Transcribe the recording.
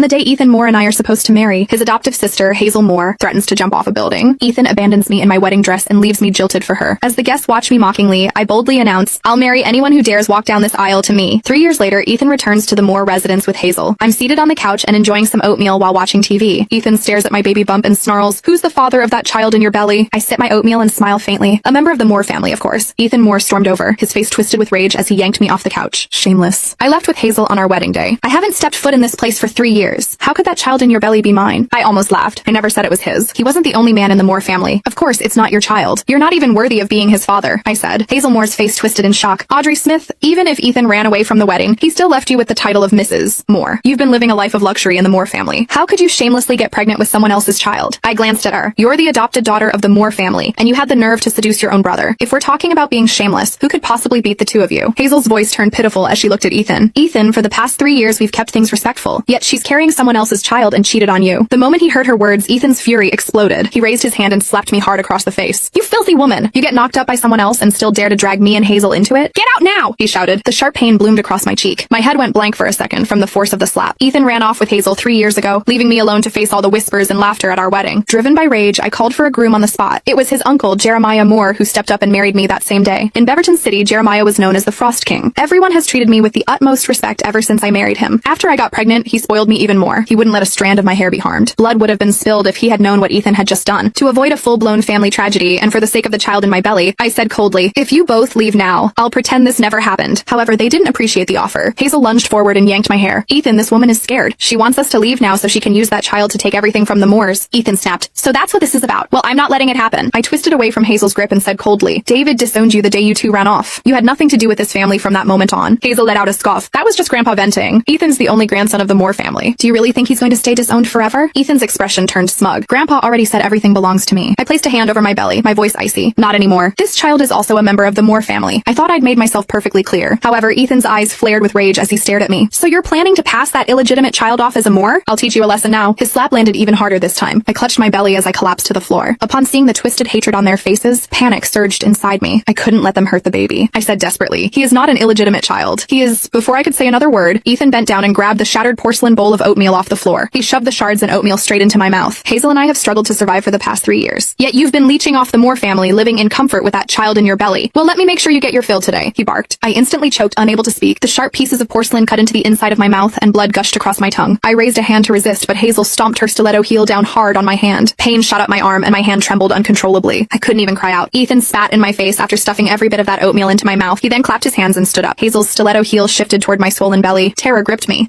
The day Ethan Moore and I are supposed to marry, his adoptive sister, Hazel Moore, threatens to jump off a building. Ethan abandons me in my wedding dress and leaves me jilted for her. As the guests watch me mockingly, I boldly announce, "I'll marry anyone who dares walk down this aisle to me." 3 years later, Ethan returns to the Moore residence with Hazel. I'm seated on the couch and enjoying some oatmeal while watching TV. Ethan stares at my baby bump and snarls, "Who's the father of that child in your belly?" I sip my oatmeal and smile faintly. A member of the Moore family, of course. Ethan Moore stormed over, his face twisted with rage as he yanked me off the couch. Shameless. I left with Hazel on our wedding day. "I haven't stepped foot in this place for 3 years. How could that child in your belly be mine?" I almost laughed. I never said it was his. He wasn't the only man in the Moore family. Of course, it's not your child. You're not even worthy of being his father, I said. Hazel Moore's face twisted in shock. "Audrey Smith, even if Ethan ran away from the wedding, he still left you with the title of Mrs. Moore. You've been living a life of luxury in the Moore family. How could you shamelessly get pregnant with someone else's child?" I glanced at her. "You're the adopted daughter of the Moore family, and you had the nerve to seduce your own brother. If we're talking about being shameless, who could possibly beat the two of you?" Hazel's voice turned pitiful as she looked at Ethan. "Ethan, for the past 3 years we've kept things respectful, yet she's carrying someone else's child and cheated on you." The moment he heard her words, Ethan's fury exploded. He raised his hand and slapped me hard across the face. "You filthy woman! You get knocked up by someone else and still dare to drag me and Hazel into it? Get out now!" he shouted. The sharp pain bloomed across my cheek. My head went blank for a second from the force of the slap. Ethan ran off with Hazel 3 years ago, leaving me alone to face all the whispers and laughter at our wedding. Driven by rage, I called for a groom on the spot. It was his uncle, Jeremiah Moore, who stepped up and married me that same day. In Beaverton City, Jeremiah was known as the Frost King. Everyone has treated me with the utmost respect ever since I married him. After I got pregnant, he spoiled me even more. He wouldn't let a strand of my hair be harmed. Blood would have been spilled if he had known what Ethan had just done. To avoid a full-blown family tragedy, and for the sake of the child in my belly, I said coldly, "If you both leave now, I'll pretend this never happened." However, they didn't appreciate the offer. Hazel lunged forward and yanked my hair. "Ethan, this woman is scared. She wants us to leave now so she can use that child to take everything from the Moores." Ethan snapped, "So that's what this is about? Well, I'm not letting it happen." I twisted away from Hazel's grip and said coldly, "David disowned you the day you two ran off. You had nothing to do with this family from that moment on." Hazel let out a scoff. "That was just Grandpa venting. Ethan's the only grandson of the Moore family. Do you really think he's going to stay disowned forever?" Ethan's expression turned smug. "Grandpa already said everything belongs to me." I placed a hand over my belly, my voice icy. "Not anymore. This child is also a member of the Moore family." I thought I'd made myself perfectly clear. However, Ethan's eyes flared with rage as he stared at me. "So you're planning to pass that illegitimate child off as a Moore? I'll teach you a lesson now." His slap landed even harder this time. I clutched my belly as I collapsed to the floor. Upon seeing the twisted hatred on their faces, panic surged inside me. I couldn't let them hurt the baby. I said desperately, "He is not an illegitimate child. He is—" Before I could say another word, Ethan bent down and grabbed the shattered porcelain bowl of oatmeal off the floor. He shoved the shards and oatmeal straight into my mouth. "Hazel and I have struggled to survive for the past 3 years. Yet you've been leeching off the Moore family, living in comfort with that child in your belly. Well, let me make sure you get your fill today," he barked. I instantly choked, unable to speak. The sharp pieces of porcelain cut into the inside of my mouth and blood gushed across my tongue. I raised a hand to resist, but Hazel stomped her stiletto heel down hard on my hand. Pain shot up my arm and my hand trembled uncontrollably. I couldn't even cry out. Ethan spat in my face after stuffing every bit of that oatmeal into my mouth. He then clapped his hands and stood up. Hazel's stiletto heel shifted toward my swollen belly. Terror gripped me.